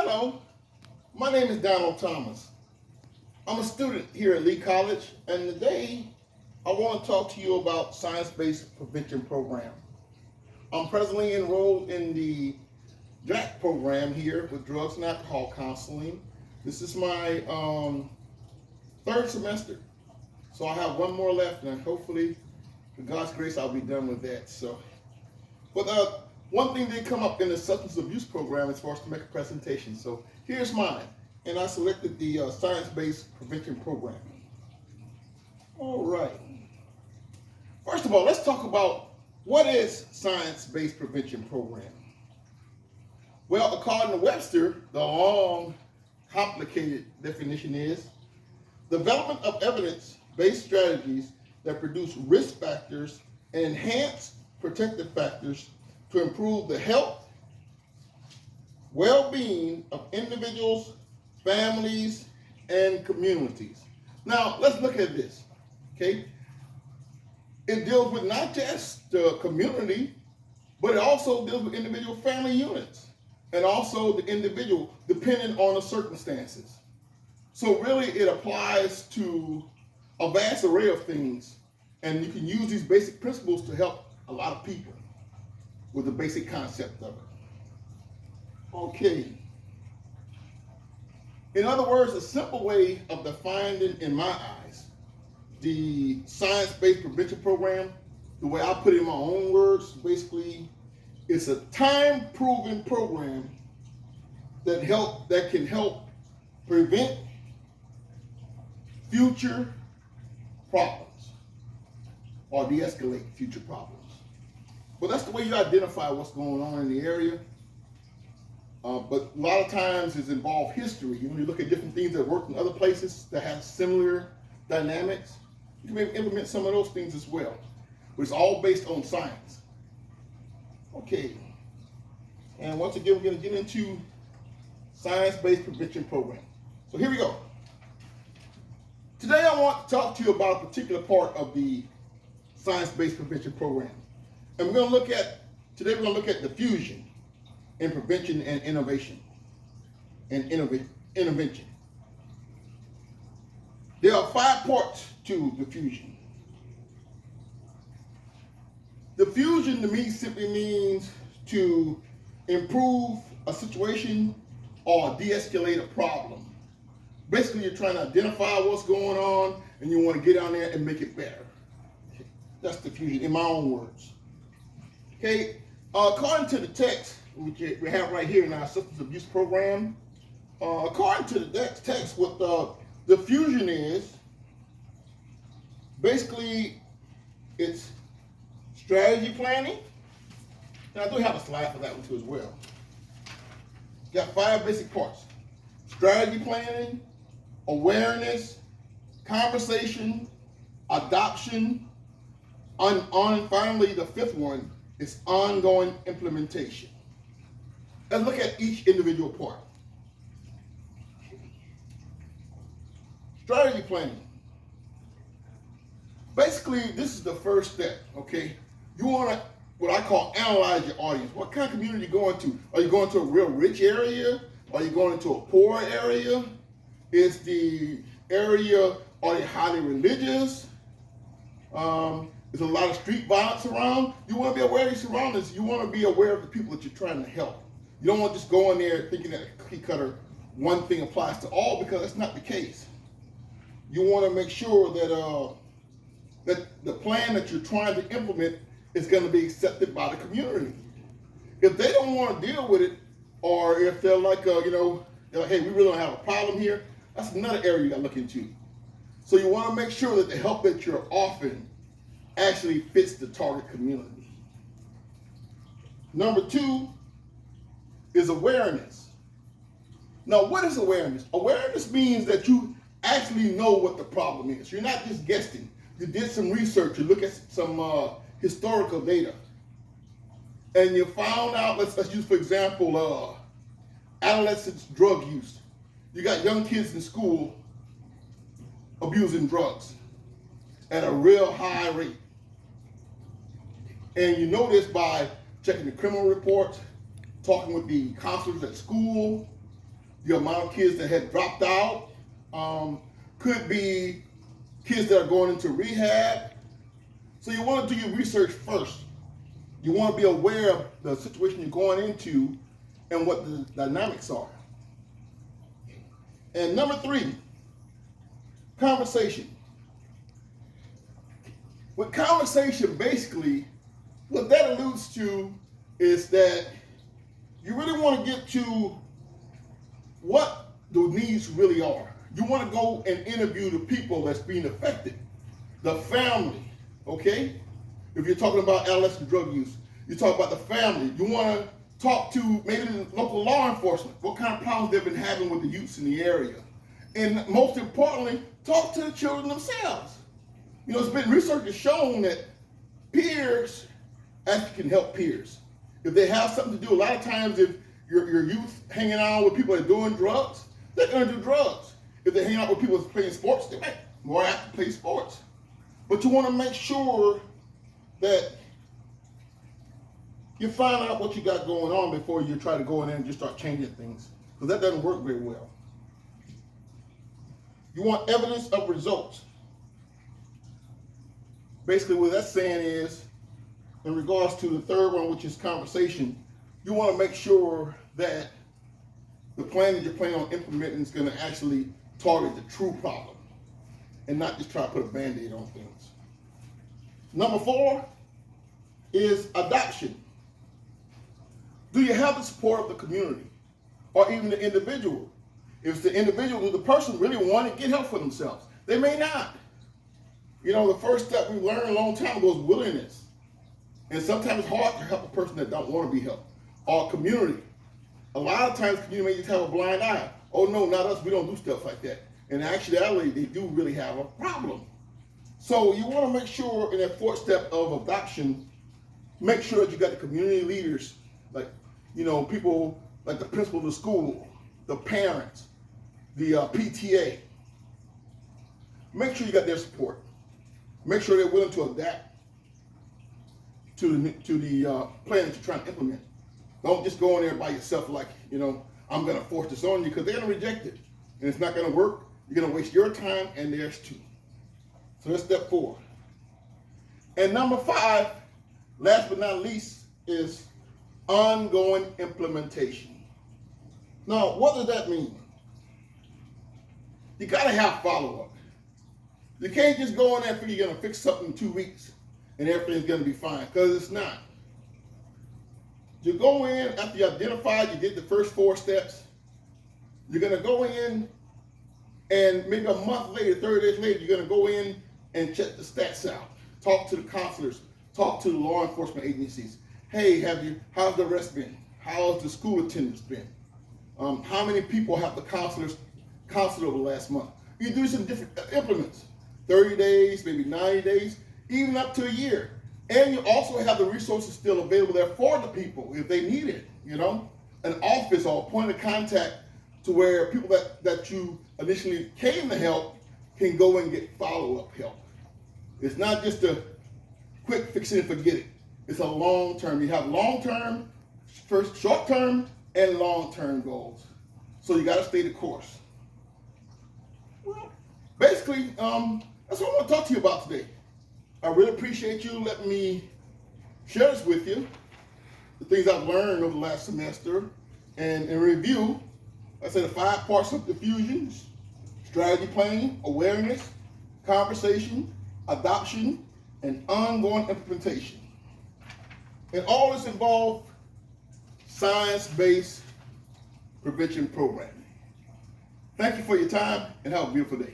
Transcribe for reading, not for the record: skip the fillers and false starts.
Hello, my name is Donald Thomas. I'm a student here at Lee College, and today I want to talk to you about science-based prevention program. I'm presently enrolled in the DRAC program here with drugs and alcohol counseling. This is my third semester, so I have one more left, and hopefully, with God's grace, I'll be done with that. But one thing did come up in the substance abuse program as far as to make a presentation. So here's mine, and I selected the science-based prevention program. All right. First of all, let's talk about what is science-based prevention program. Well, according to Webster, the long, complicated definition is development of evidence-based strategies that produce risk factors and enhance protective factors to improve the health, well-being of individuals, families, and communities. Now, let's look at this, okay? It deals with not just the community, but it also deals with individual family units and also the individual, depending on the circumstances. So really, it applies to a vast array of things, and you can use these basic principles to help a lot of people with the basic concept of it. Okay. In other words, a simple way of defining, in my eyes, the science-based prevention program, the way I put it in my own words, basically, it's a time-proven program that can help prevent future problems or de-escalate future problems. But that's the way you identify what's going on in the area. But a lot of times it's involved history. You look at different things that work in other places that have similar dynamics. You can maybe implement some of those things as well. But it's all based on science. Okay. And once again, we're going to get into science-based prevention program. So here we go. Today I want to talk to you about a particular part of the science-based prevention program. And today we're going to look at diffusion in prevention and innovation and intervention. There are 5 parts to diffusion. Diffusion to me simply means to improve a situation or de-escalate a problem. Basically, you're trying to identify what's going on and you want to get down there and make it better. That's diffusion in my own words. Okay, according to the text, which we have right here in our substance abuse program, according to the text, what diffusion is, basically, it's strategy planning. And I do have a slide for that one too as well. Got 5 basic parts: strategy planning, awareness, conversation, adoption, and finally the 5th one is ongoing implementation. Let's look at each individual part. Strategy planning. Basically, this is the first step, okay? You want to, what I call, analyze your audience. What kind of community are you going to? Are you going to a real rich area? Are you going into a poor area? Is the area, are they highly religious? There's a lot of street violence around. You want to be aware of your surroundings. You want to be aware of the people that you're trying to help. You don't want to just go in there thinking that a cookie cutter, one thing applies to all, because that's not the case. You want to make sure that that the plan that you're trying to implement is going to be accepted by the community. If they don't want to deal with it, or if they're like, they're like, hey, we really don't have a problem here, that's another area you got to look into. So you want to make sure that the help that you're offering actually fits the target community. Number 2 is awareness. Now, what is awareness? Awareness means that you actually know what the problem is. You're not just guessing. You did some research. You look at some historical data. And you found out, let's use, for example, adolescents' drug use. You got young kids in school abusing drugs at a real high rate. And you know this by checking the criminal reports, talking with the counselors at school, the amount of kids that had dropped out, could be kids that are going into rehab. So you want to do your research first. You want to be aware of the situation you're going into and what the dynamics are. And number 3, conversation. With conversation, basically, what that alludes to is that you really want to get to what the needs really are. You want to go and interview the people that's being affected, the family, okay? If you're talking about adolescent drug use, you talk about the family. You want to talk to maybe the local law enforcement, what kind of problems they've been having with the youths in the area. And most importantly, talk to the children themselves. You know, it's been research has shown that peers actually can help peers. If they have something to do, a lot of times if your youth hanging out with people that are doing drugs, they're going to do drugs. If they hang out with people that's playing sports, they might more apt to play sports. But you want to make sure that you find out what you got going on before you try to go in there and just start changing things, because that doesn't work very well. You want evidence of results. Basically what that's saying is, in regards to the third one, which is conversation, you want to make sure that the plan that you're planning on implementing is going to actually target the true problem and not just try to put a Band-Aid on things. Number 4 is adoption. Do you have the support of the community or even the individual? If it's the individual, does the person really want to get help for themselves? They may not. You know, the first step we learned a long time ago is willingness. And sometimes it's hard to help a person that don't want to be helped. Or community. A lot of times community may just have a blind eye. Oh no, not us, we don't do stuff like that. In actuality, they do really have a problem. So you want to make sure in that 4th step of adoption, make sure that you got the community leaders, like, you know, people like the principal of the school, the parents, the PTA. Make sure you got their support. Make sure they're willing to adapt to the plan that you're trying to implement. Don't just go in there by yourself like, you know, I'm going to force this on you, because they're going to reject it. And it's not going to work. You're going to waste your time and theirs too. So that's step 4. And number 5, last but not least, is ongoing implementation. Now, what does that mean? You got to have follow-up. You can't just go in there and figure you're going to fix something in 2 weeks and everything's going to be fine, because it's not. You go in after you identified, you did the first 4 steps. You're going to go in and maybe a month later, 30 days later, you're going to go in and check the stats out. Talk to the counselors. Talk to the law enforcement agencies. Hey, how's the arrest been? How's the school attendance been? How many people have the counselors counseled over the last month? You do some different implements. 30 days, maybe 90 days, even up to a year. And you also have the resources still available there for the people if they need it, you know? An office or a point of contact to where people that you initially came to help can go and get follow-up help. It's not just a quick fix it and forget it. It's a long-term. You have long-term, first short-term, and long-term goals. So you got to stay the course. Well, basically, that's what I want to talk to you about today. I really appreciate you letting me share this with you, the things I've learned over the last semester, and in review, I said the 5 parts of diffusion: strategy planning, awareness, conversation, adoption, and ongoing implementation. And all this involved science-based prevention programming. Thank you for your time, and have a beautiful day.